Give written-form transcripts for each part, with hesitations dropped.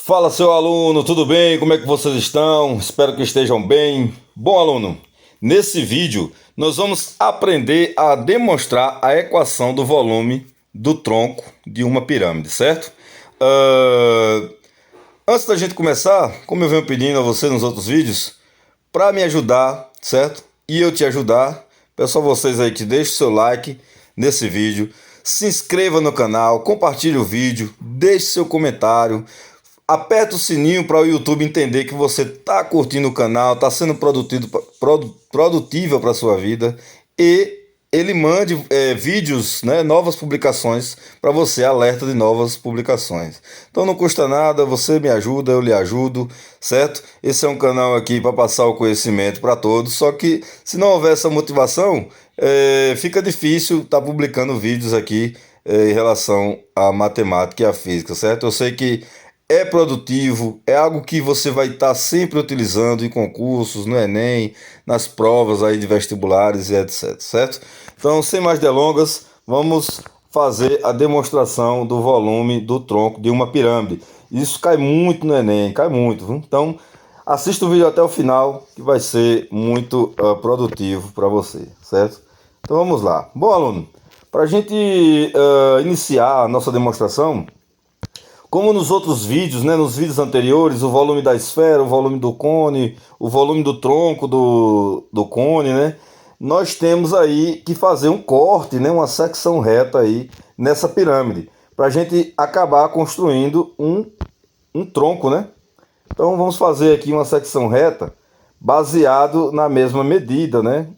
Fala, seu aluno, tudo bem? Como é que vocês estão? Espero que estejam bem. Bom, aluno, nesse vídeo nós vamos aprender a demonstrar a equação do volume do tronco de uma pirâmide, certo? Ah, Antes da gente começar, como eu venho pedindo a você nos outros vídeos, para me ajudar, certo? E eu te ajudar, peço a vocês aí que deixem o seu like nesse vídeo, se inscreva no canal, compartilhe o vídeo, deixe seu comentário, aperta o sininho para o YouTube entender que você está curtindo o canal, está sendo produtível para a sua vida e ele mande vídeos, né, novas publicações para você, alerta de novas publicações. Então não custa nada, você me ajuda, eu lhe ajudo, certo? Esse é um canal aqui para passar o conhecimento para todos, só que se não houver essa motivação, fica difícil estar publicando vídeos aqui em relação à matemática e à física, certo? Eu sei que é produtivo, é algo que você vai estar sempre utilizando em concursos, no Enem, nas provas aí de vestibulares e etc, certo? Então, sem mais delongas, vamos fazer a demonstração do volume do tronco de uma pirâmide. Isso cai muito no Enem, cai muito, viu? Então, assista o vídeo até o final, que vai ser muito produtivo para você, certo? Então, vamos lá. Bom, aluno, para a gente iniciar a nossa demonstração, como nos outros vídeos, né, nos vídeos anteriores, o volume da esfera, o volume do cone, o volume do tronco do cone, né, nós temos aí que fazer um corte, né, uma secção reta aí nessa pirâmide, para a gente acabar construindo um tronco, né? Então vamos fazer aqui uma secção reta baseado na mesma medida, né?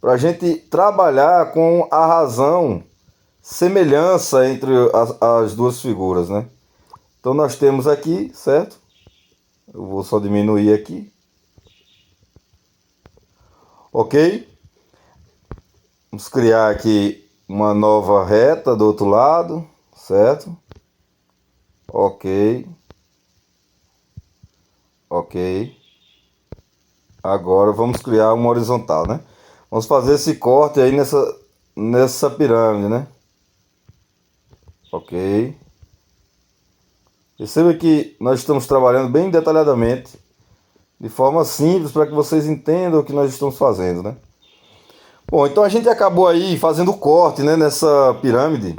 Para a gente trabalhar com a razão, semelhança entre as duas figuras, né? Então nós temos aqui, certo? Eu vou só diminuir aqui. Ok? Vamos criar aqui uma nova reta do outro lado, certo? Ok. Ok. Agora vamos criar uma horizontal, né? Vamos fazer esse corte aí nessa pirâmide, né? Ok. Perceba que nós estamos trabalhando bem detalhadamente, de forma simples, para que vocês entendam o que nós estamos fazendo, né? Bom, então a gente acabou aí fazendo o corte, né, nessa pirâmide.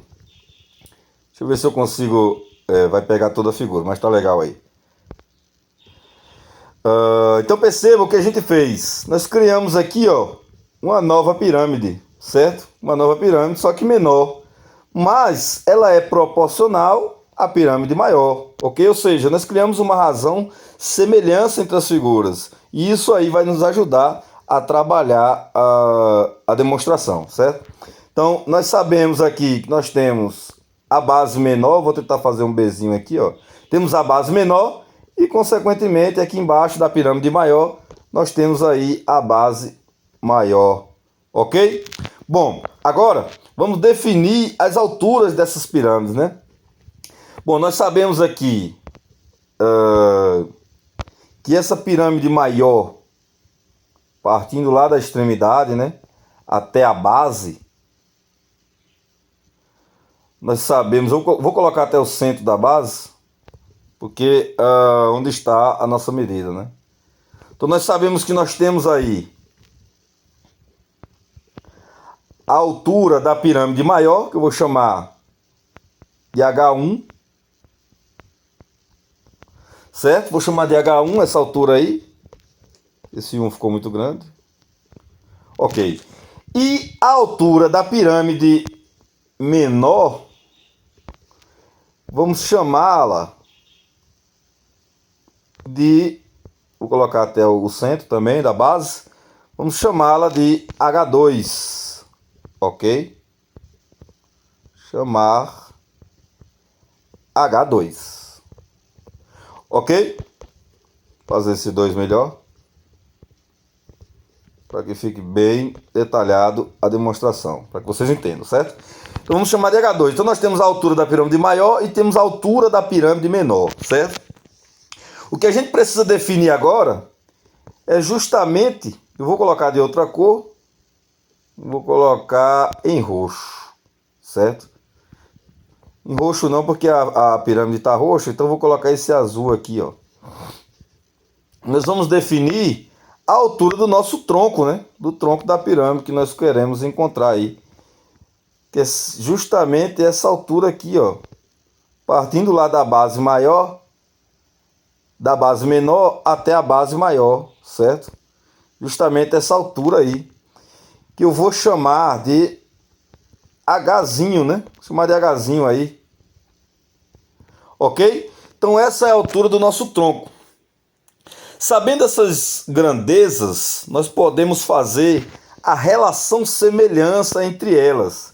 Deixa eu ver se eu consigo... vai pegar toda a figura, mas tá legal aí. Então perceba o que a gente fez. Nós criamos aqui, ó, uma nova pirâmide, certo? Uma nova pirâmide, só que menor. Mas ela é proporcional à pirâmide maior, ok? Ou seja, nós criamos uma razão semelhança entre as figuras. E isso aí vai nos ajudar a trabalhar a demonstração, certo? Então, nós sabemos aqui que nós temos a base menor, vou tentar fazer um Bzinho aqui, ó. Temos a base menor e, consequentemente, aqui embaixo da pirâmide maior, nós temos aí a base maior, ok? Bom, agora vamos definir as alturas dessas pirâmides, né? Bom, nós sabemos aqui que essa pirâmide maior, partindo lá da extremidade, né, até a base, nós sabemos, eu vou colocar até o centro da base, porque onde está a nossa medida, né? Então nós sabemos que nós temos aí a altura da pirâmide maior, que eu vou chamar de H1, certo? Vou chamar de H1 essa altura aí. Esse 1 ficou muito grande. Ok. E a altura da pirâmide menor, vamos chamá-la de... Vou colocar até o centro também da base. Vamos chamá-la de H2. Ok? Chamar H2. Ok? Fazer esse 2 melhor, para que fique bem detalhado a demonstração, para que vocês entendam, certo? Então vamos chamar de H2. Então nós temos a altura da pirâmide maior e temos a altura da pirâmide menor, certo? O que a gente precisa definir agora é justamente, eu vou colocar de outra cor, vou colocar em roxo, certo? Em roxo não, porque a pirâmide está roxa, então eu vou colocar esse azul aqui, ó. Nós vamos definir a altura do nosso tronco, né? Do tronco da pirâmide que nós queremos encontrar aí. Que é justamente essa altura aqui, ó. Partindo lá da base maior, da base menor até a base maior, certo? Justamente essa altura aí, que eu vou chamar de Hzinho, né? Vou chamar de Hzinho aí. Ok? Então essa é a altura do nosso tronco. Sabendo essas grandezas, nós podemos fazer a relação semelhança entre elas.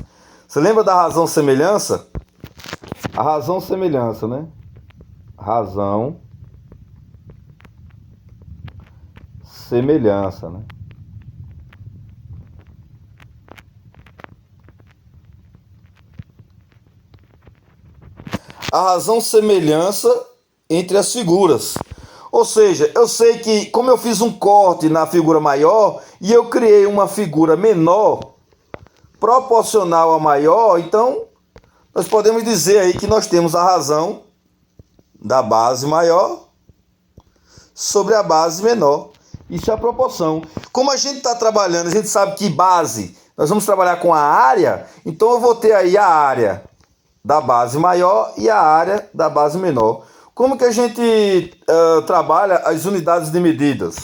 Você lembra da razão semelhança? A razão semelhança, né? Razão semelhança, né? A razão semelhança entre as figuras. Ou seja, eu sei que como eu fiz um corte na figura maior e eu criei uma figura menor, proporcional à maior, então nós podemos dizer aí que nós temos a razão da base maior sobre a base menor. Isso é a proporção. Como a gente está trabalhando, a gente sabe que base, nós vamos trabalhar com a área, então eu vou ter aí a área da base maior e a área da base menor. Como que a gente trabalha as unidades de medidas?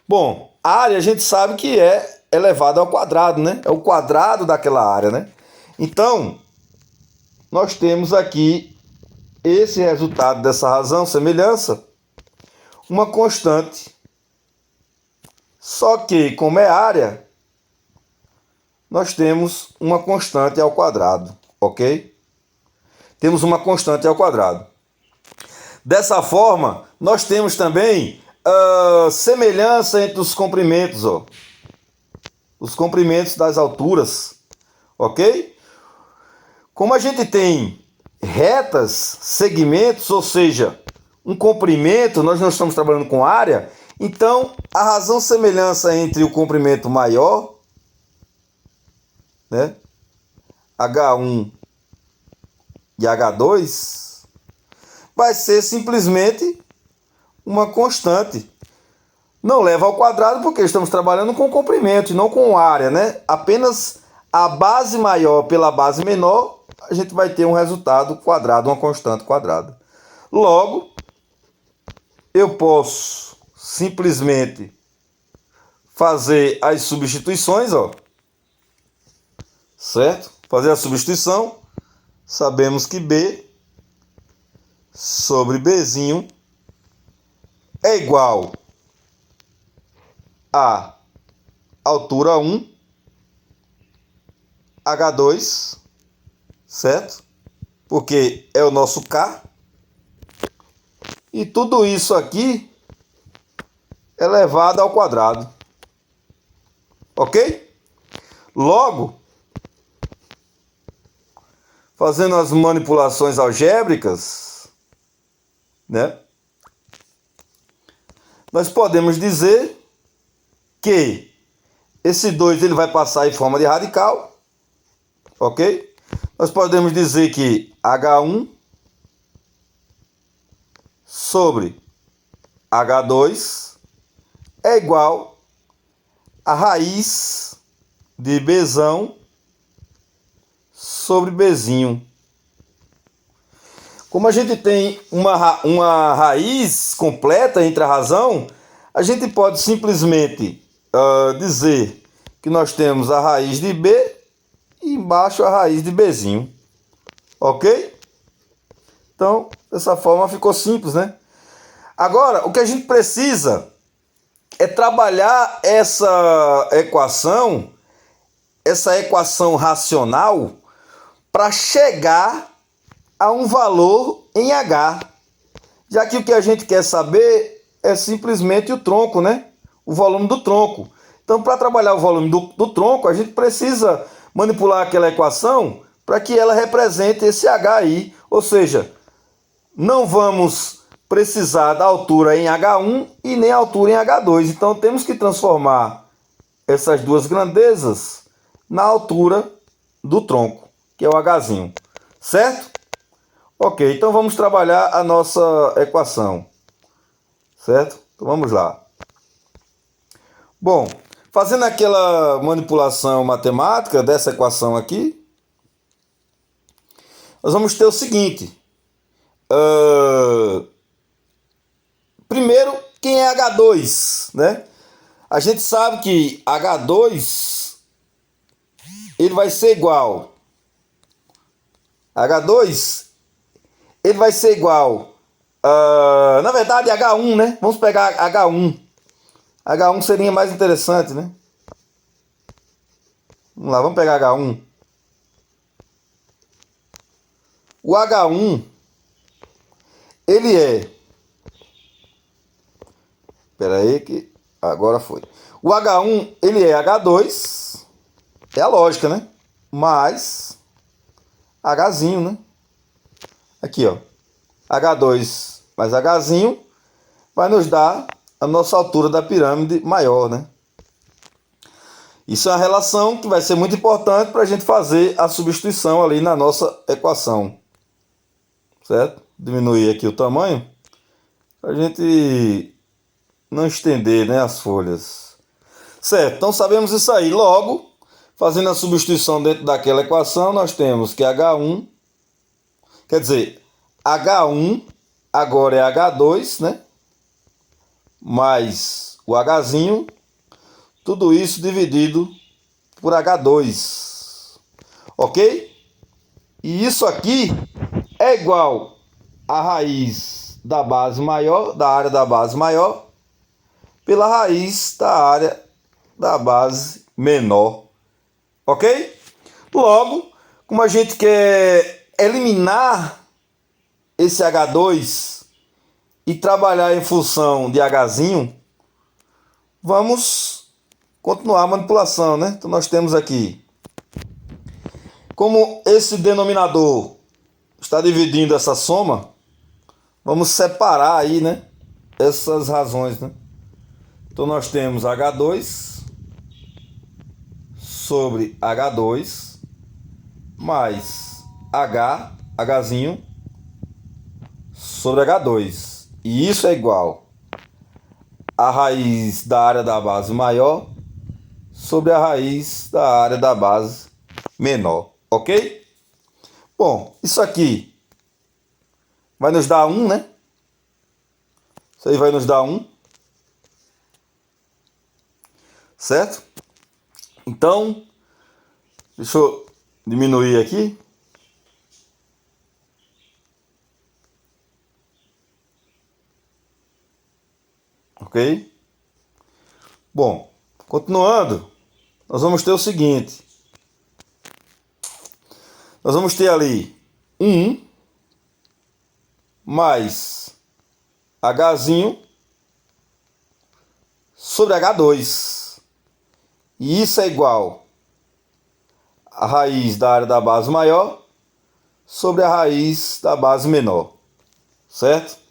Bom, a área a gente sabe que é elevada ao quadrado, né? É o quadrado daquela área, né? Então, nós temos aqui esse resultado dessa razão, semelhança, uma constante. Só que, como é área, nós temos uma constante ao quadrado, ok? Temos uma constante ao quadrado. Dessa forma, nós temos também semelhança entre os comprimentos, ó. Os comprimentos das alturas, ok? Como a gente tem retas, segmentos, ou seja, um comprimento, nós não estamos trabalhando com área, então a razão semelhança entre o comprimento maior, né, H1 e H2, vai ser simplesmente uma constante. Não leva ao quadrado porque estamos trabalhando com comprimento e não com área, né? Apenas a base maior pela base menor, a gente vai ter um resultado quadrado, uma constante quadrada. Logo, eu posso simplesmente fazer as substituições, ó. Certo? Fazer a substituição. Sabemos que B sobre Bzinho é igual a altura 1, H2, certo? Porque é o nosso K. E tudo isso aqui elevado ao quadrado. Ok? Logo, fazendo as manipulações algébricas, né? Nós podemos dizer que esse 2 ele vai passar em forma de radical, ok? Nós podemos dizer que H1 sobre H2 é igual a raiz de Bzão sobre Bzinho. Como a gente tem uma raiz completa entre a razão, a gente pode simplesmente dizer que nós temos a raiz de B e embaixo a raiz de Bzinho. Ok? Então, dessa forma ficou simples, né? Agora, o que a gente precisa é trabalhar essa equação racional para chegar a um valor em H. Já que o que a gente quer saber é simplesmente o tronco, né? O volume do tronco. Então, para trabalhar o volume do tronco, a gente precisa manipular aquela equação para que ela represente esse H aí. Ou seja, não vamos precisar da altura em H1 e nem a altura em H2. Então, temos que transformar essas duas grandezas na altura do tronco, que é o Hzinho. Certo? Ok, então vamos trabalhar a nossa equação, certo? Então vamos lá. Bom, fazendo aquela manipulação matemática dessa equação aqui, nós vamos ter o seguinte. Primeiro, quem é H2, né? A gente sabe que H2 ele vai ser igual. H2 ele vai ser igual. Na verdade, H1, né? Vamos pegar H1. H1 seria mais interessante, né? Vamos lá, vamos pegar H1. O H1, ele é... Espera aí que agora foi. O H1, ele é H2, é a lógica, né? Mais Hzinho, né? Aqui, ó. H2 mais Hzinho vai nos dar a nossa altura da pirâmide maior, né? Isso é uma relação que vai ser muito importante para a gente fazer a substituição ali na nossa equação. Certo? Diminuir aqui o tamanho para a gente não estender, né, as folhas. Certo, então sabemos isso aí. Logo, fazendo a substituição dentro daquela equação, nós temos que H1, quer dizer, H1 agora é H2, né? Mais o Hzinho, tudo isso dividido por H2. Ok? E isso aqui é igual a raiz da base maior, da área da base maior, pela raiz da área da base menor. Ok? Logo, como a gente quer eliminar esse H2 e trabalhar em função de Hzinho, vamos continuar a manipulação, né? Então nós temos aqui, como esse denominador está dividindo essa soma, vamos separar aí, né, essas razões, né? Então nós temos H2 sobre H2 mais Hzinho sobre H2. E isso é igual a raiz da área da base maior sobre a raiz da área da base menor. Ok? Bom, isso aqui vai nos dar 1, né? Isso aí vai nos dar 1. Certo? Então, deixa eu diminuir aqui. Ok? Bom, continuando, nós vamos ter o seguinte. Nós vamos ter ali 1 mais Hzinho sobre H2. E isso é igual a raiz da área da base maior sobre a raiz da base menor. Certo?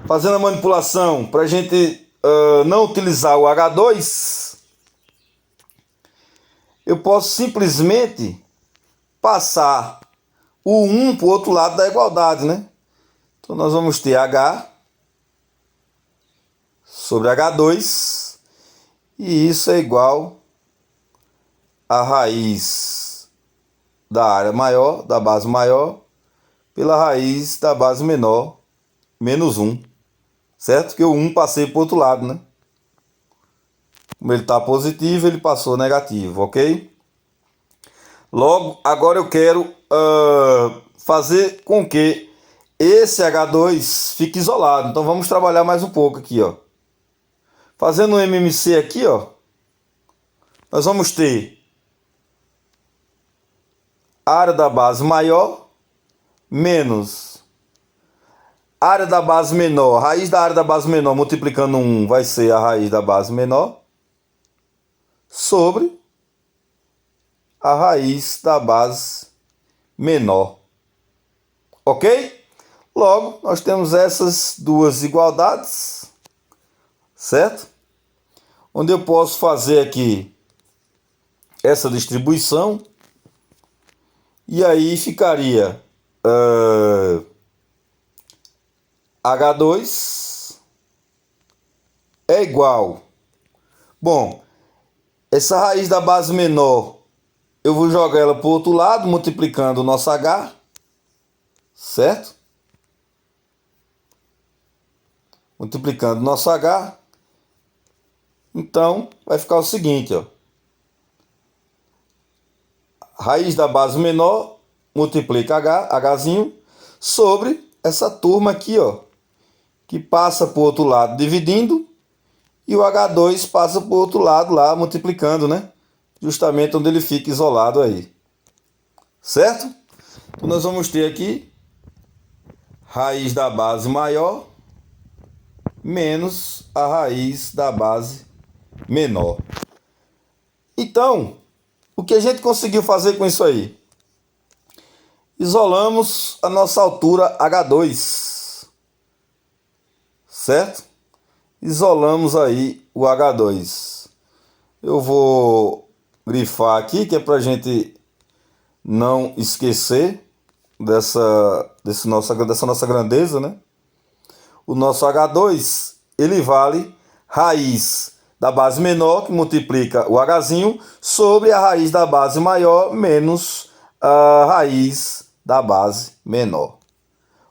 Fazendo a manipulação para a gente não utilizar o H2, eu posso simplesmente passar o 1 para o outro lado da igualdade, né? Então nós vamos ter H sobre H2, e isso é igual a raiz da área maior, da base maior, pela raiz da base menor, menos 1. Certo? Que o 1 passei para o outro lado, né? Como ele está positivo, ele passou negativo, ok? Logo, agora eu quero fazer com que esse H2 fique isolado. Então vamos trabalhar mais um pouco aqui, ó. Fazendo um MMC aqui, ó, nós vamos ter a área da base maior menos a área da base menor. A raiz da área da base menor multiplicando 1 vai ser a raiz da base menor sobre a raiz da base menor. Ok? Logo, nós temos essas duas igualdades, certo? Onde eu posso fazer aqui essa distribuição E aí ficaria H2 é igual. Bom, essa raiz da base menor, eu vou jogar ela para o outro lado, multiplicando o nosso H, certo? Multiplicando o nosso H. Então, vai ficar o seguinte, ó. Raiz da base menor, multiplica H, Hzinho, sobre essa turma aqui, ó, que passa para o outro lado dividindo, e o H2 passa para o outro lado lá, multiplicando, né? Justamente onde ele fica isolado aí. Certo? Então nós vamos ter aqui raiz da base maior menos a raiz da base menor. Então, o que a gente conseguiu fazer com isso aí? Isolamos a nossa altura H2. Certo? Isolamos aí o H2. Eu vou grifar aqui, que é para a gente não esquecer dessa nossa grandeza, né? O nosso H2, ele vale raiz da base menor, que multiplica o Hzinho, sobre a raiz da base maior, menos a raiz da base menor.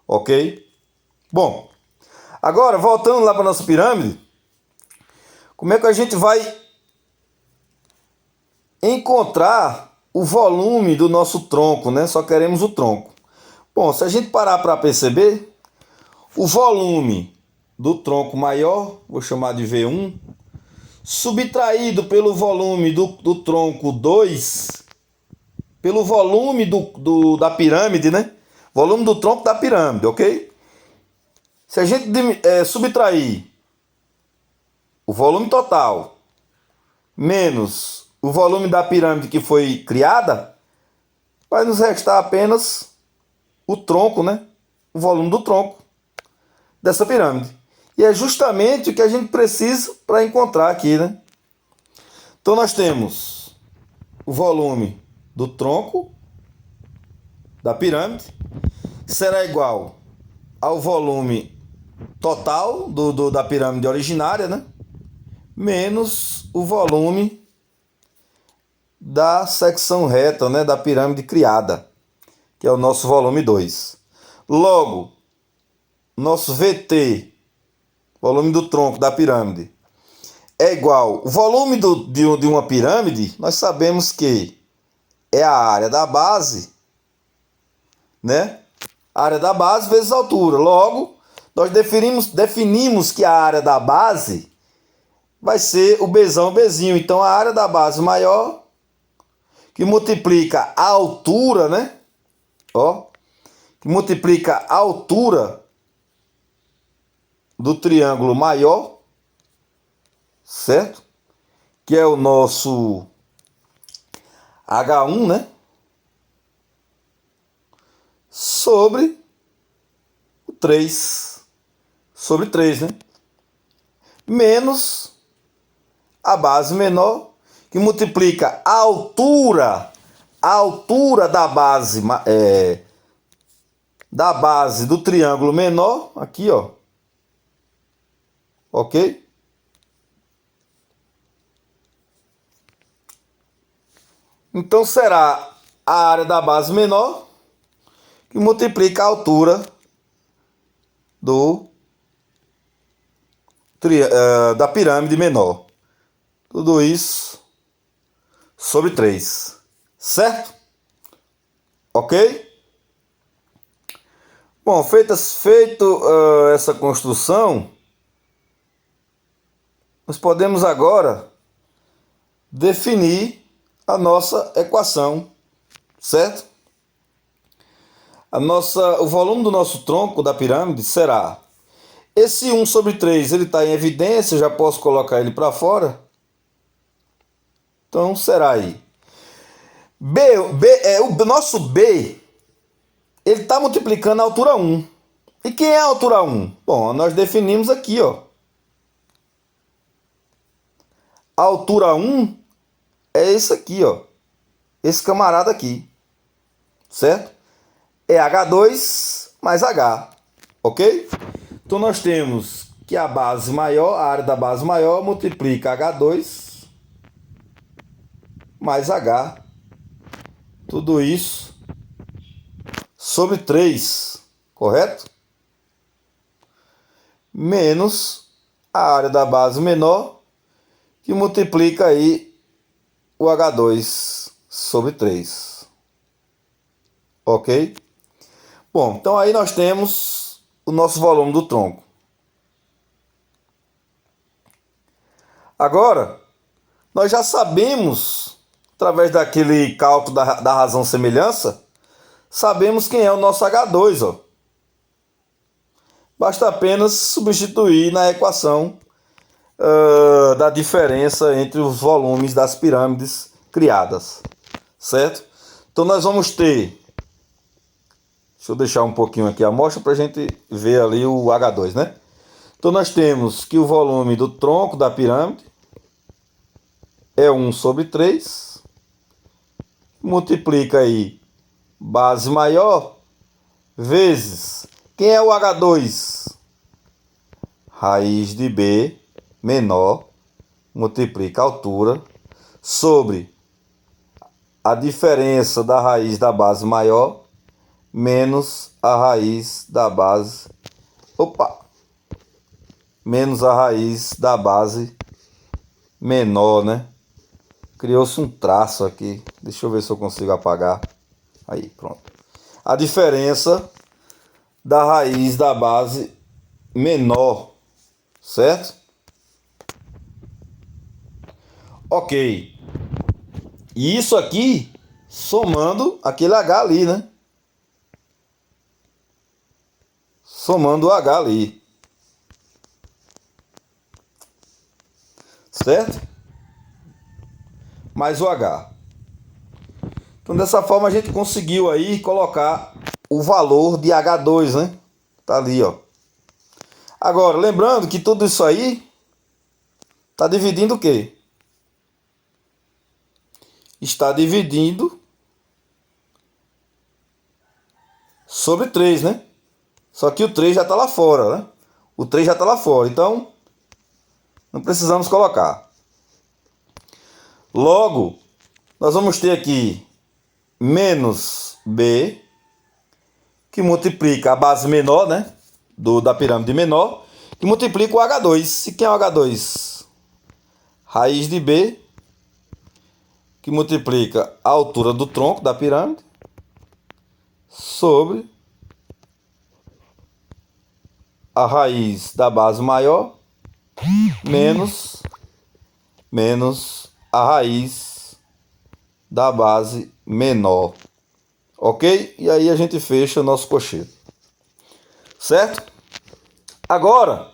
Ok? Bom, agora, voltando lá para a nossa pirâmide, como é que a gente vai encontrar o volume do nosso tronco, né? Só queremos o tronco. Bom, se a gente parar para perceber, o volume do tronco maior, vou chamar de V1, subtraído pelo volume do tronco 2, pelo volume da pirâmide, né? Volume do tronco da pirâmide, ok? Se a gente subtrair o volume total menos o volume da pirâmide que foi criada, vai nos restar apenas o tronco, né? O volume do tronco dessa pirâmide. E é justamente o que a gente precisa para encontrar aqui, né? Então nós temos o volume do tronco da pirâmide, será igual ao volume total da pirâmide originária, né? Menos o volume da secção reta, né? Da pirâmide criada, que é o nosso volume 2. Logo, nosso VT, volume do tronco da pirâmide, é igual. O volume de uma pirâmide, nós sabemos que é a área da base, né? A área da base vezes a altura. Logo, nós definimos que a área da base vai ser o Bzão Bzinho. Então, a área da base maior, que multiplica a altura, né? Ó, que multiplica a altura do triângulo maior, certo? Que é o nosso H1, né? Sobre o 3. Sobre 3, né? Menos a base menor, que multiplica a altura da base do triângulo menor, aqui, ó. Ok? Então será a área da base menor que multiplica a altura da pirâmide menor. Tudo isso sobre 3. Certo? Ok? Bom, feito essa construção, nós podemos agora definir a nossa equação, certo? O volume do nosso tronco da pirâmide será esse 1 sobre 3, ele está em evidência, já posso colocar ele para fora. Então será aí o nosso B, ele está multiplicando a altura 1. E quem é a altura 1? Bom, nós definimos aqui, ó. A altura 1 é esse aqui, ó. Esse camarada aqui. certo? É H2 mais H, ok? Então nós temos que a base maior, a área da base maior, multiplica H2 mais H. Tudo isso sobre 3, correto? Menos a área da base menor, que multiplica aí o H2 sobre 3. Ok? Bom, então aí nós temos o nosso volume do tronco. Agora, nós já sabemos, através daquele cálculo da razão semelhança, sabemos quem é o nosso H2, ó. Basta apenas substituir na equação da diferença entre os volumes das pirâmides criadas, certo? Então nós vamos ter, deixa eu deixar um pouquinho aqui a amostra para a gente ver ali o H2, né? Então nós temos que o volume do tronco da pirâmide é 1 sobre 3, multiplica aí base maior vezes, quem é o H2? Raiz de B menor, multiplica a altura, sobre a diferença da raiz da base maior, menos a raiz da base... menos a raiz da base menor, né? Criou-se um traço aqui. Deixa eu ver se eu consigo apagar. Aí, pronto. A diferença da raiz da base menor, certo? Ok. E isso aqui somando aquele H ali, né? Somando o H ali. Certo? Mais o H. Então dessa forma a gente conseguiu aí colocar o valor de H2, né? Tá ali, ó. Agora, lembrando que tudo isso aí tá dividindo o quê? Está dividindo sobre 3, né? Só que o 3 já está lá fora, né? O 3 já está lá fora, então não precisamos colocar. Logo, nós vamos ter aqui menos B, que multiplica a base menor, né? Da pirâmide menor, que multiplica o H2. E quem é o H2? Raiz de B, que multiplica a altura do tronco da pirâmide, sobre a raiz da base maior, menos a raiz da base menor. Ok? E aí a gente fecha o nosso cochete. Certo? Agora,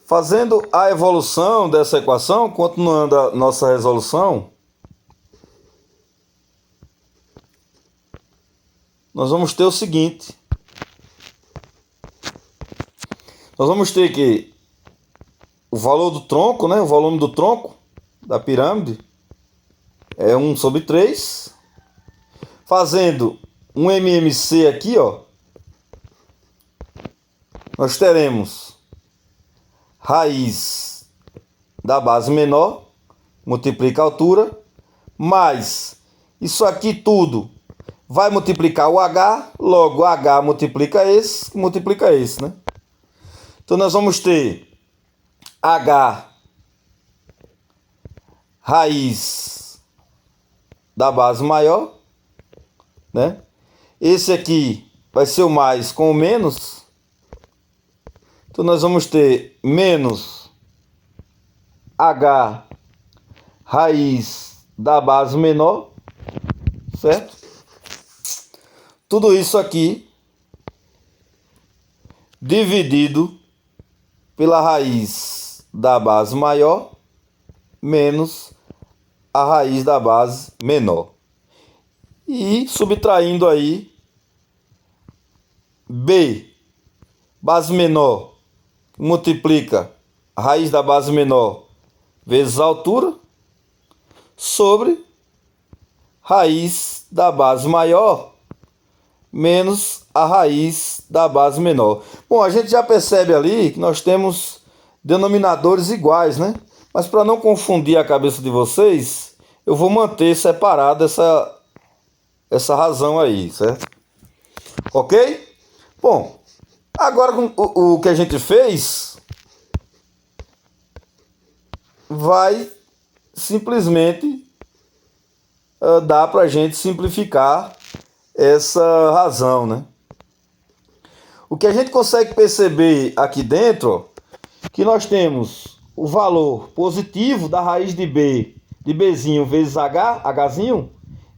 fazendo a evolução dessa equação, continuando a nossa resolução, nós vamos ter o seguinte. Nós vamos ter que o valor do tronco, né? O volume do tronco da pirâmide é 1 sobre 3. Fazendo um MMC aqui, ó, nós teremos raiz da base menor, multiplica a altura, mais isso aqui tudo vai multiplicar o H, logo H multiplica esse, né? Então nós vamos ter H raiz da base maior, né? Esse aqui vai ser o mais com o menos. Então nós vamos ter menos H raiz da base menor, certo? Tudo isso aqui dividido pela raiz da base maior menos a raiz da base menor. E subtraindo aí B, base menor, multiplica a raiz da base menor vezes a altura, sobre raiz da base maior menos a raiz da base menor. Bom, a gente já percebe ali que nós temos denominadores iguais, né? Mas para não confundir a cabeça de vocês, eu vou manter separada essa razão aí, certo? Ok? Bom, agora o que a gente fez vai simplesmente dar para a gente simplificar essa razão, né? O que a gente consegue perceber aqui dentro, ó, que nós temos o valor positivo da raiz de B, de Bzinho vezes H, Hzinho,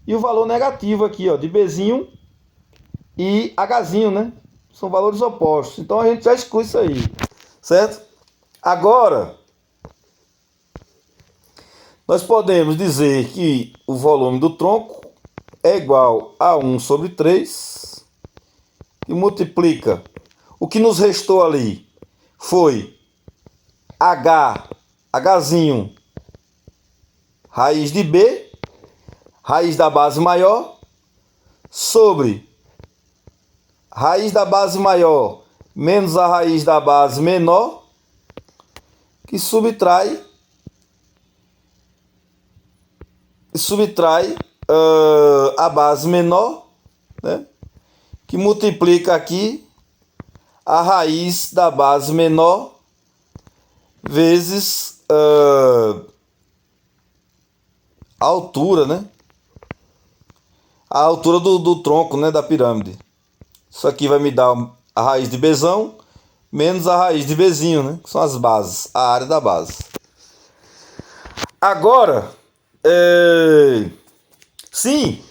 e o valor negativo aqui, ó, de Bzinho e Hzinho, né? São valores opostos. Então a gente já exclui isso aí, certo? Agora, nós podemos dizer que o volume do tronco é igual a 1 sobre 3, e multiplica. O que nos restou ali foi Hzinho, raiz de B, raiz da base maior, sobre raiz da base maior menos a raiz da base menor, que subtrai a base menor, né? Que multiplica aqui a raiz da base menor vezes a altura, né? A altura do tronco, né? Da pirâmide. Isso aqui vai me dar a raiz de Bzão menos a raiz de Bzinho, né? Que são as bases, a área da base. Agora, sim,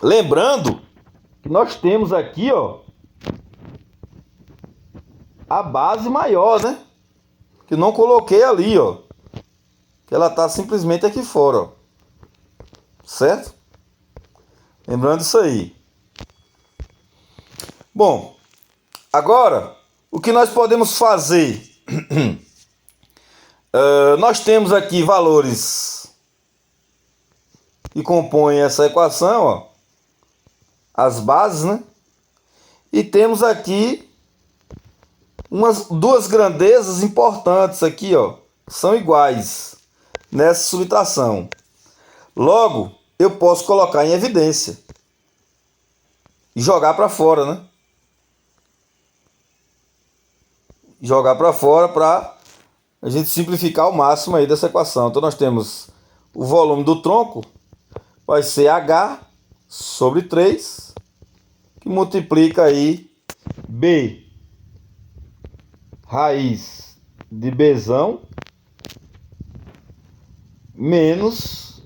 lembrando que nós temos aqui, ó, a base maior, né? Que eu não coloquei ali, ó. Que ela tá simplesmente aqui fora, ó. Certo? Lembrando isso aí. Bom, agora, o que nós podemos fazer? Nós temos aqui valores que compõem essa equação, ó, as bases, né? E temos aqui duas grandezas importantes aqui, ó, são iguais nessa subtração. Logo, eu posso colocar em evidência e jogar para fora, né? Jogar para fora para a gente simplificar ao máximo aí dessa equação. Então nós temos o volume do tronco vai ser H sobre 3, que multiplica aí B raiz de Bzão menos,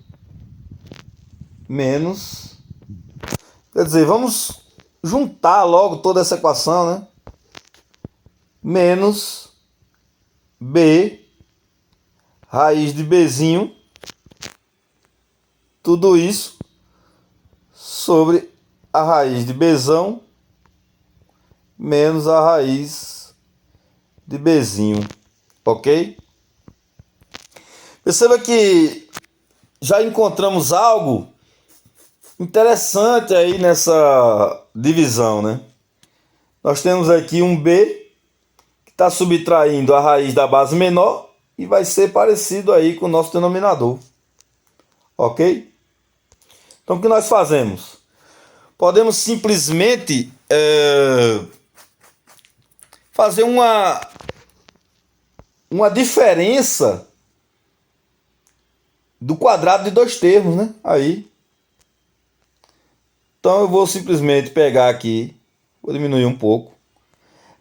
quer dizer, vamos juntar logo toda essa equação, né? Menos B raiz de Bzinho, tudo isso sobre a raiz de Bzão menos a raiz de Bzinho, ok? Perceba que já encontramos algo interessante aí nessa divisão, né? Nós temos aqui um B que está subtraindo a raiz da base menor e vai ser parecido aí com o nosso denominador, ok? Então o que nós fazemos? Podemos simplesmente fazer uma diferença do quadrado de dois termos, né? Aí. Então eu vou simplesmente pegar aqui, vou diminuir um pouco.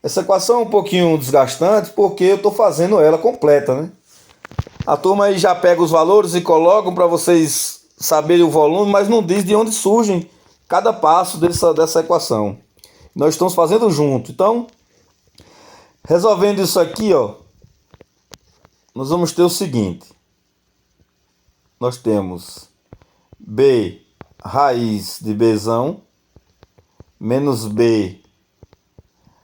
Essa equação é um pouquinho desgastante porque eu estou fazendo ela completa, né? A turma aí já pega os valores e colocam para vocês saberem o volume, mas não diz de onde surgem cada passo dessa equação. Nós estamos fazendo junto. Então, resolvendo isso aqui, ó, nós vamos ter o seguinte. Nós temos B raiz de Bzão menos B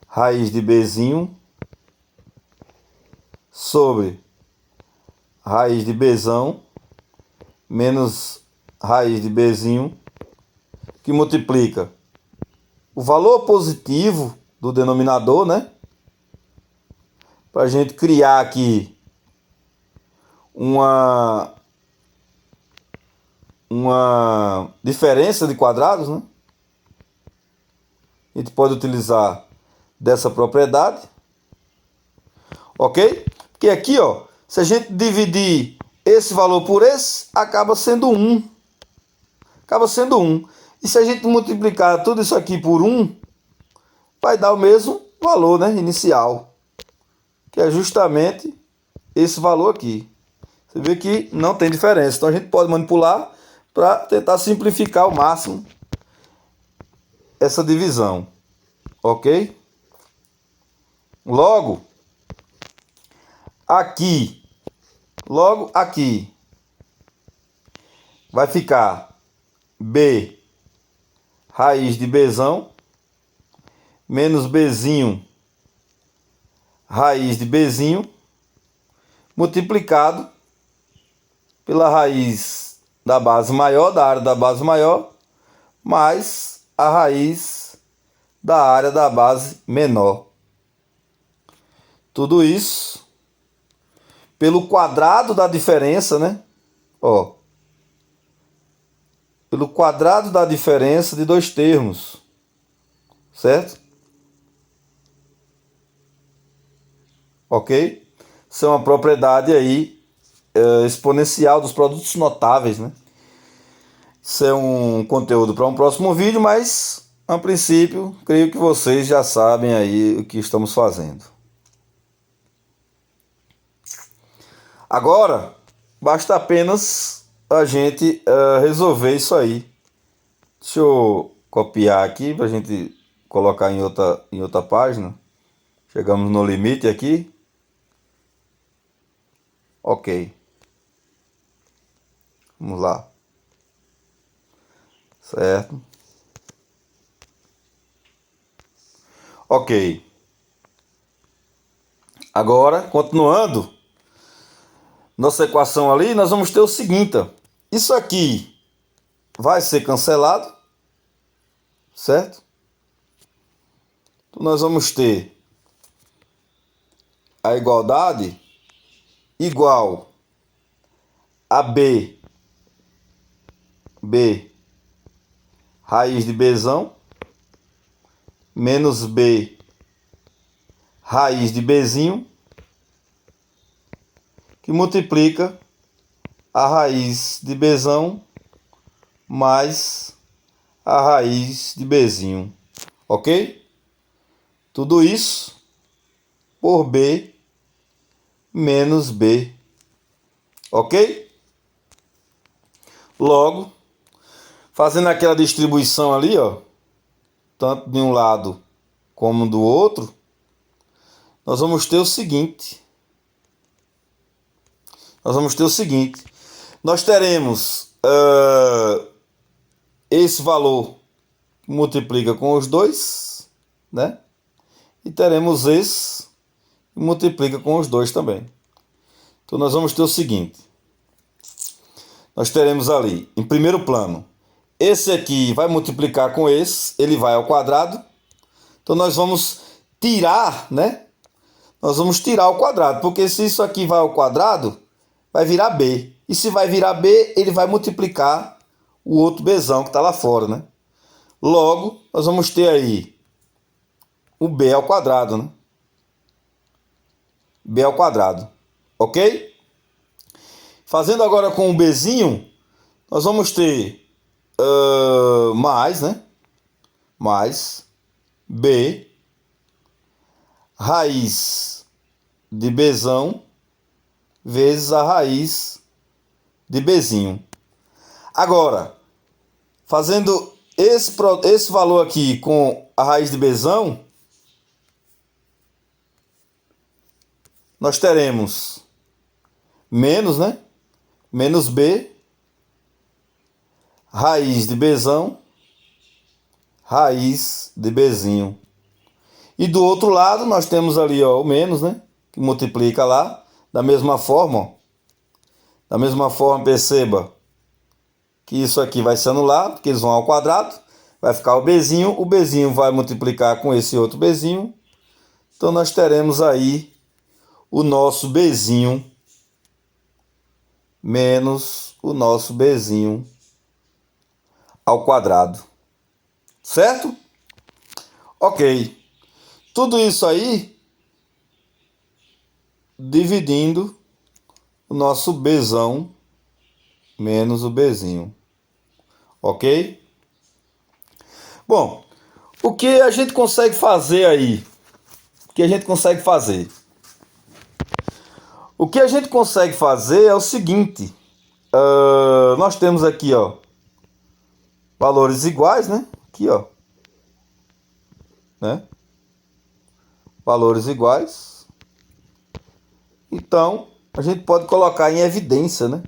raiz de Bzinho sobre raiz de Bzão menos raiz de Bzinho que multiplica o valor positivo do denominador, né? Para a gente criar aqui uma diferença de quadrados, né? A gente pode utilizar dessa propriedade, ok? Porque aqui, ó, se a gente dividir esse valor por esse, acaba sendo 1. Acaba sendo 1. E se a gente multiplicar tudo isso aqui por 1, vai dar o mesmo valor, né, inicial, que é justamente esse valor aqui. Você vê que não tem diferença. Então a gente pode manipular para tentar simplificar ao máximo essa divisão, ok? Logo aqui vai ficar B raiz de Bzão menos Bzinho raiz de Bzinho multiplicado pela raiz da base maior, da área da base maior, mais a raiz da área da base menor. Tudo isso pelo quadrado da diferença, né? Ó, pelo quadrado da diferença de dois termos, certo? Ok? Isso é uma propriedade aí exponencial dos produtos notáveis, né? Isso é um conteúdo para um próximo vídeo, mas a princípio creio que vocês já sabem aí o que estamos fazendo. Agora basta apenas a gente resolver isso aí. Deixa eu copiar aqui para a gente colocar em outra página. Chegamos no limite aqui. Ok. Vamos lá. Certo. Ok. Agora, continuando nossa equação ali, nós vamos ter o seguinte, ó. Isso aqui vai ser cancelado, certo? Então nós vamos ter a igualdade igual a B raiz de Bzão menos B raiz de Bzinho, que multiplica a raiz de Bzão mais a raiz de Bzinho, ok? Tudo isso por B menos B, ok? Logo, fazendo aquela distribuição ali, ó, tanto de um lado como do outro, nós vamos ter o seguinte. Nós teremos esse valor que multiplica com os dois, né? E teremos esse que multiplica com os dois também. Então nós vamos ter o seguinte. Nós teremos ali, em primeiro plano, esse aqui vai multiplicar com esse, ele vai ao quadrado. Então nós vamos tirar, né? Nós vamos tirar o quadrado, porque se isso aqui vai ao quadrado, vai virar B. E se vai virar B, ele vai multiplicar o outro Bzão que está lá fora, né? Logo, nós vamos ter aí o B ao quadrado, né? B ao quadrado, ok? Fazendo agora com o Bzinho, nós vamos ter mais, né? Mais B raiz de Bzão vezes a raiz de Bzinho. Agora, fazendo esse valor aqui com a raiz de Bzão, nós teremos menos, né? Menos B raiz de Bzão raiz de Bzinho. E do outro lado nós temos ali, ó, o menos, né? Que multiplica lá. Da mesma forma, ó. Da mesma forma, perceba que isso aqui vai se anular, porque eles vão ao quadrado. vai ficar o Bzinho vai multiplicar com esse outro Bzinho, então nós teremos aí o nosso Bzinho menos o nosso Bzinho ao quadrado, certo? Ok, tudo isso aí dividindo o nosso Bzão menos o Bzinho, ok? Bom, o que a gente consegue fazer aí? O que a gente consegue fazer? O que a gente consegue fazer é o seguinte, nós temos aqui, ó, valores iguais, né? Aqui, ó, né? Valores iguais. Então, a gente pode colocar em evidência, né?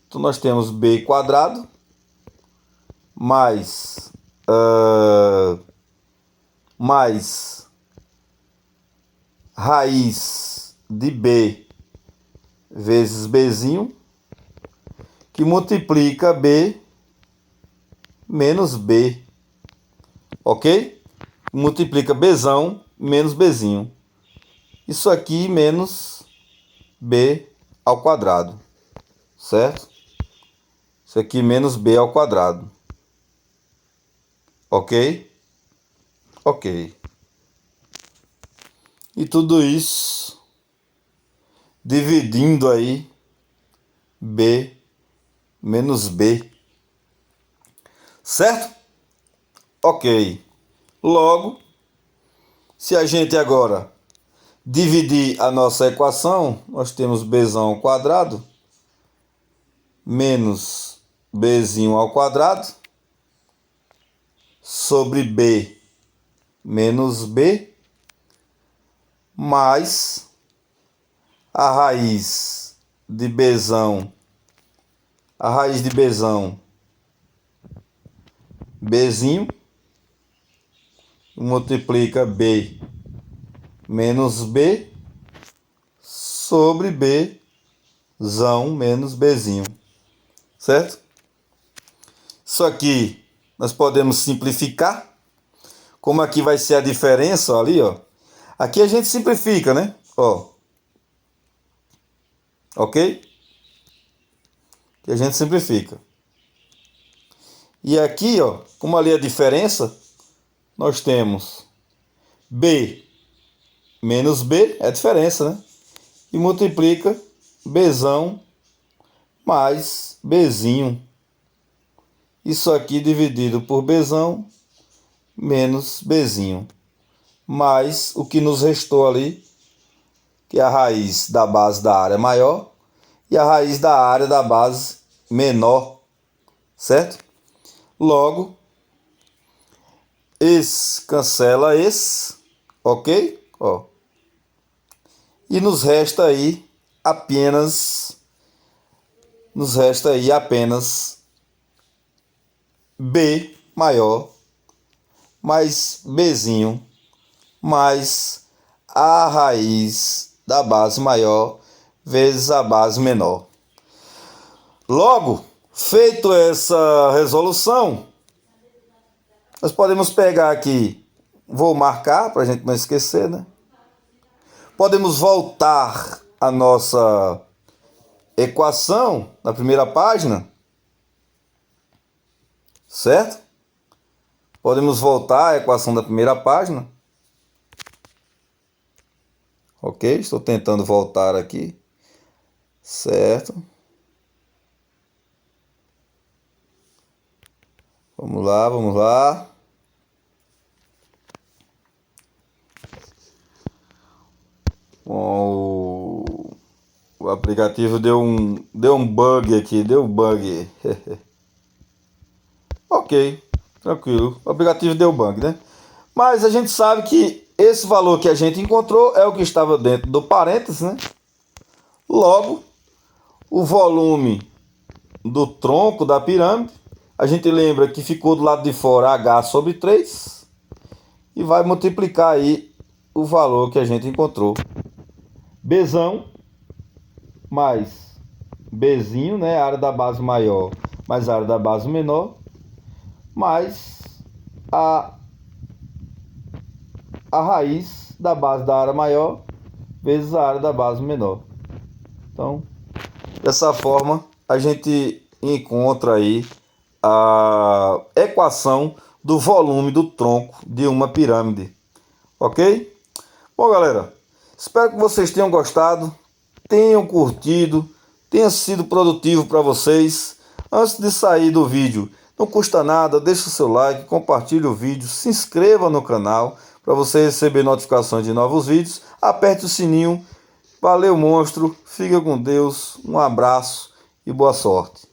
Então, nós temos b quadrado mais raiz de b vezes bzinho, que multiplica b menos b, ok? Multiplica bzão menos bzinho. Isso aqui menos b ao quadrado, certo? Isso aqui menos b ao quadrado, ok? Ok. E tudo isso dividindo aí b menos b, certo? Ok. Logo, se a gente agora dividir a nossa equação, nós temos bzão ao quadrado menos bzinho ao quadrado sobre b menos b mais a raiz de bzão, bzinho, multiplica b menos b sobre bzão menos bzinho, certo? Isso aqui nós podemos simplificar. Como aqui vai ser a diferença, ó, ali, ó. Aqui a gente simplifica, né? Ó. Ok? Que a gente simplifica. E aqui, ó, como ali a diferença, nós temos b menos b, é a diferença, né? E multiplica bzão mais bzinho. Isso aqui dividido por bzão menos bzinho. Mais o que nos restou ali, que é a raiz da base da área maior e a raiz da área da base menor, certo? Logo, esse cancela esse, ok? Ó. E nos resta aí apenas b maior mais bzinho mais a raiz da base maior vezes a base menor. Logo, feito essa resolução, nós podemos pegar aqui, vou marcar para a gente não esquecer, né? Podemos voltar a nossa equação na primeira página, certo? Podemos voltar à equação da primeira página. Ok, estou tentando voltar aqui, certo? Vamos lá, vamos lá. Bom, o aplicativo deu um bug aqui, deu um bug. Ok, tranquilo. O aplicativo deu bug, né? Mas a gente sabe que esse valor que a gente encontrou é o que estava dentro do parênteses, né? Logo, o volume do tronco da pirâmide, a gente lembra que ficou do lado de fora H sobre 3 e vai multiplicar aí o valor que a gente encontrou. Bzão mais Bzinho, né? A área da base maior mais a área da base menor, mais a raiz da base da área maior vezes a área da base menor. Então, dessa forma, a gente encontra aí a equação do volume do tronco de uma pirâmide. Ok? Bom, galera, espero que vocês tenham gostado, tenham curtido, tenha sido produtivo para vocês. Antes de sair do vídeo, não custa nada, deixa o seu like, compartilhe o vídeo, se inscreva no canal para você receber notificações de novos vídeos, aperte o sininho. Valeu, monstro, fica com Deus, um abraço e boa sorte.